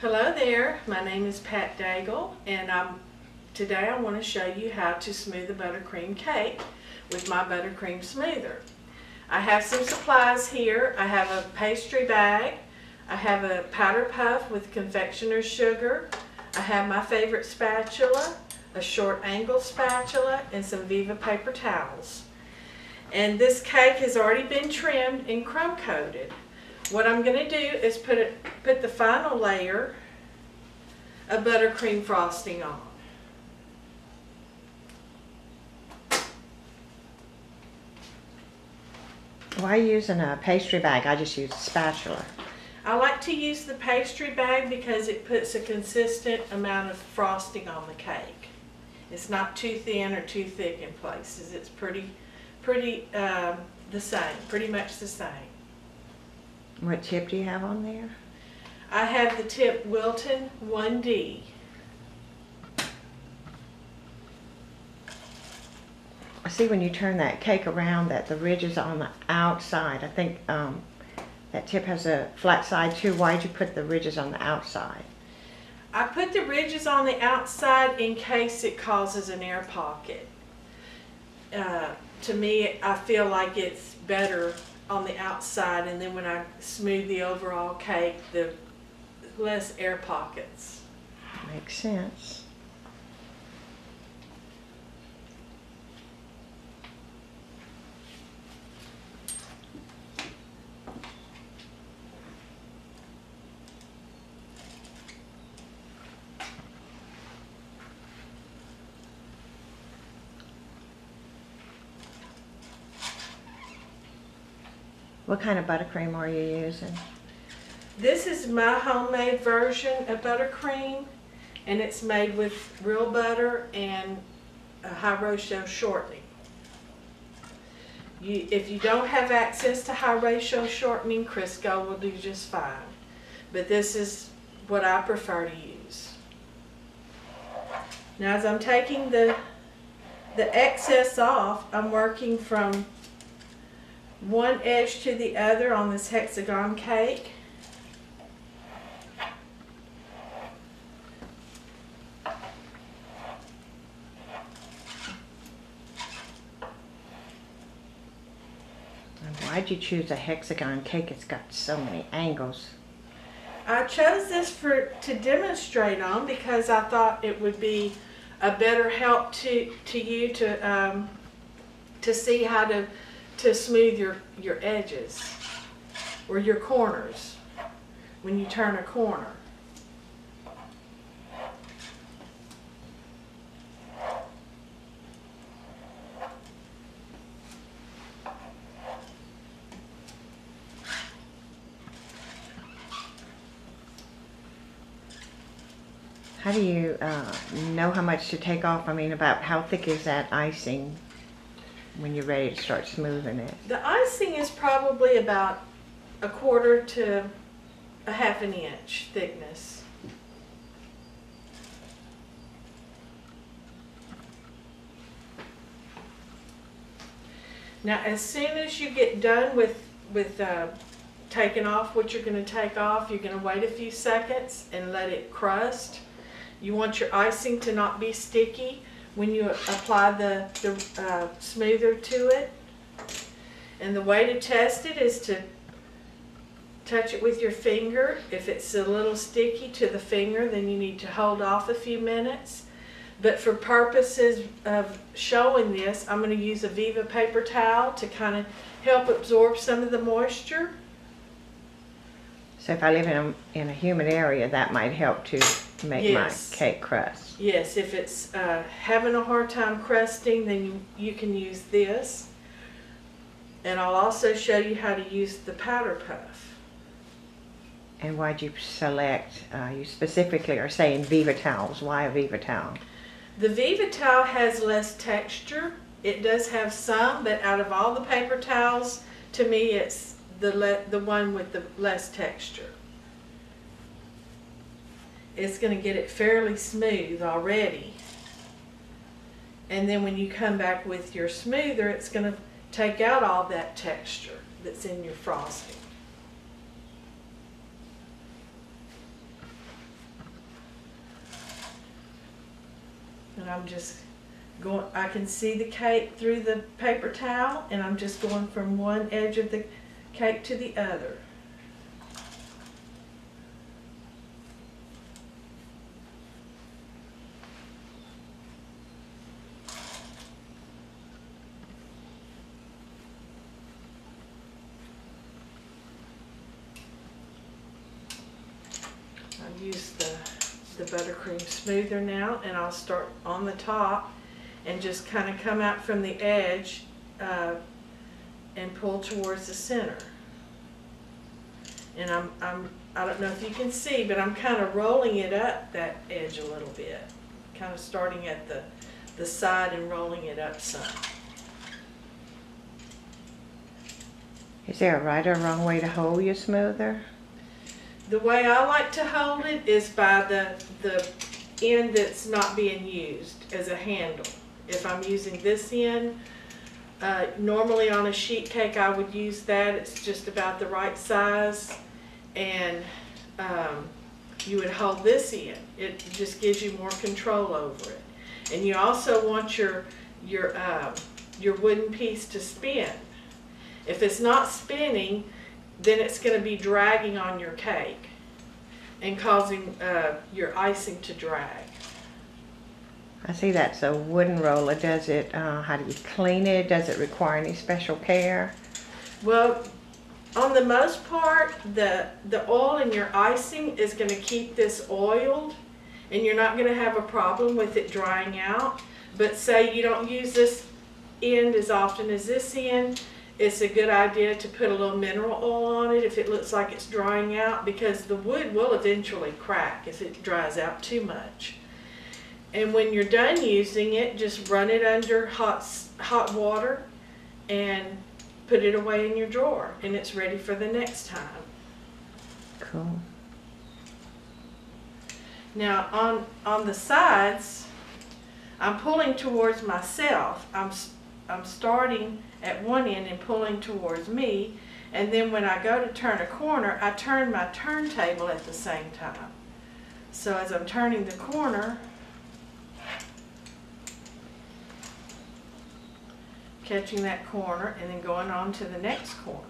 Hello there, my name is Pat Daigle, and today I want to show you how to smooth a buttercream cake with my Buttercream Smoother. I have some supplies here. I have a pastry bag, I have a powder puff with confectioner's sugar, I have my favorite spatula, a short angle spatula, and some Viva paper towels. And this cake has already been trimmed and crumb coated. What I'm going to do is put the final layer of buttercream frosting on. Why are you using a pastry bag? I just use a spatula. I like to use the pastry bag because it puts a consistent amount of frosting on the cake. It's not too thin or too thick in places. It's pretty the same, pretty much the same. What tip do you have on there? I have the tip Wilton 1D. I see when you turn that cake around that the ridge is on the outside. I think that tip has a flat side too. Why did you put the ridges on the outside? I put the ridges on the outside in case it causes an air pocket. To me, I feel like it's better on the outside, and then when I smooth the overall cake, the less air pockets. Makes sense. What kind of buttercream are you using? This is my homemade version of buttercream, and it's made with real butter and high ratio shortening. If you don't have access to high ratio shortening, Crisco will do just fine. But this is what I prefer to use. Now, as I'm taking the excess off, I'm working from one edge to the other on this hexagon cake. Why'd you choose a hexagon cake? It's got so many angles. I chose this to demonstrate on because I thought it would be a better help to you to see how to smooth your edges or your corners when you turn a corner. How do you know how much to take off? I mean, about how thick is that icing when you're ready to start smoothing it? The icing is probably about 1/4 to 1/2 inch thickness. Now, as soon as you get done with taking off what you're going to take off, you're going to wait a few seconds and let it crust. You want your icing to not be sticky when you apply the smoother to it. And the way to test it is to touch it with your finger. If it's a little sticky to the finger, then you need to hold off a few minutes. But for purposes of showing this, I'm going to use a Viva paper towel to kind of help absorb some of the moisture. So if I live in a humid area, that might help to make my cake crust. Yes, if it's having a hard time crusting, then you can use this. And I'll also show you how to use the powder puff. And why'd you select, you specifically are saying Viva towels. Why a Viva towel? The Viva towel has less texture. It does have some, but out of all the paper towels, to me it's the one with the less texture. It's going to get it fairly smooth already. And then when you come back with your smoother, it's going to take out all that texture that's in your frosting. But I'm just going, I can see the cake through the paper towel, and I'm just going from one edge of the cake to the other. I'll use the Buttercream Smoother now, and I'll start on the top and just kind of come out from the edge and pull towards the center. And I don't know if you can see, but I'm kind of rolling it up that edge a little bit, kind of starting at the side and rolling it up some. Is there a right or wrong way to hold your smoother? The way I like to hold it is by the end that's not being used as a handle. If I'm using this end, normally on a sheet cake I would use that. It's just about the right size, and you would hold this end. It just gives you more control over it. And you also want your wooden piece to spin. If it's not spinning, then it's going to be dragging on your cake and causing your icing to drag. I see that's a wooden roller. Does it, how do you clean it? Does it require any special care? Well, on the most part, the oil in your icing is going to keep this oiled, and you're not going to have a problem with it drying out. But say you don't use this end as often as this end, it's a good idea to put a little mineral oil on it if it looks like it's drying out, because the wood will eventually crack if it dries out too much. And when you're done using it, just run it under hot water and put it away in your drawer, and it's ready for the next time. Cool. Now on the sides, I'm pulling towards myself. I'm starting at one end and pulling towards me, and then when I go to turn a corner, I turn my turntable at the same time. So as I'm turning the corner, catching that corner and then going on to the next corner.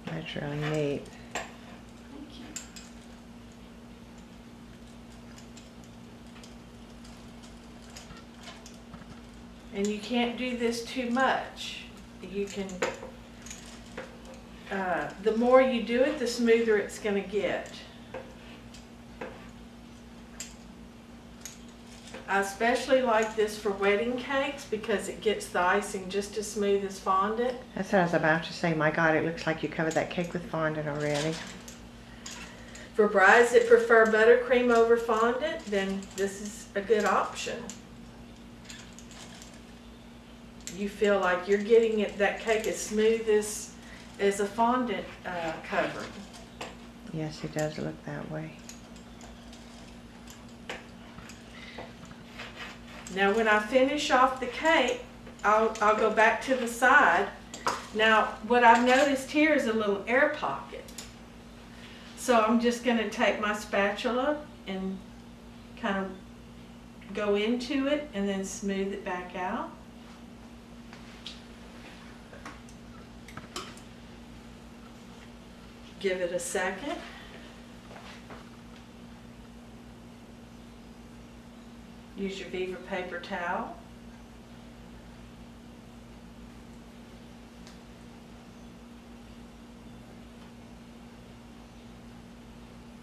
That's really neat. Thank you. And you can't do this too much. You can, the more you do it, the smoother it's going to get. I especially like this for wedding cakes because it gets the icing just as smooth as fondant. That's what I was about to say. My God, it looks like you covered that cake with fondant already. For brides that prefer buttercream over fondant, then this is a good option. You feel like you're getting that cake as smooth as a fondant covering. Yes, it does look that way. Now when I finish off the cake, I'll go back to the side. Now what I've noticed here is a little air pocket. So I'm just going to take my spatula and kind of go into it and then smooth it back out. Give it a second. Use your Viva paper towel.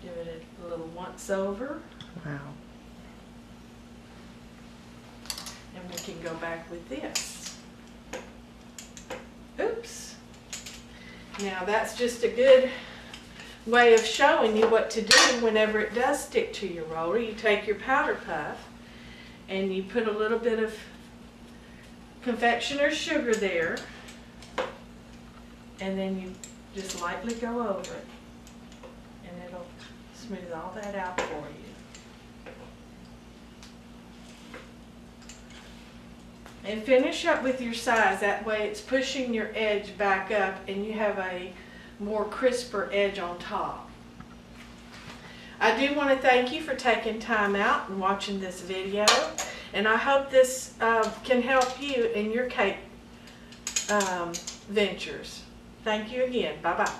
Give it a little once over. Wow. And we can go back with this. Oops. Now that's just a good way of showing you what to do whenever it does stick to your roller. You take your powder puff and you put a little bit of confectioner's sugar there, and then you just lightly go over it, and it'll smooth all that out for you. And finish up with your sides. That way it's pushing your edge back up and you have a more crisper edge on top. I I do want to thank you for taking time out and watching this video, and I hope this can help you in your cake ventures. Thank you again. Bye-bye.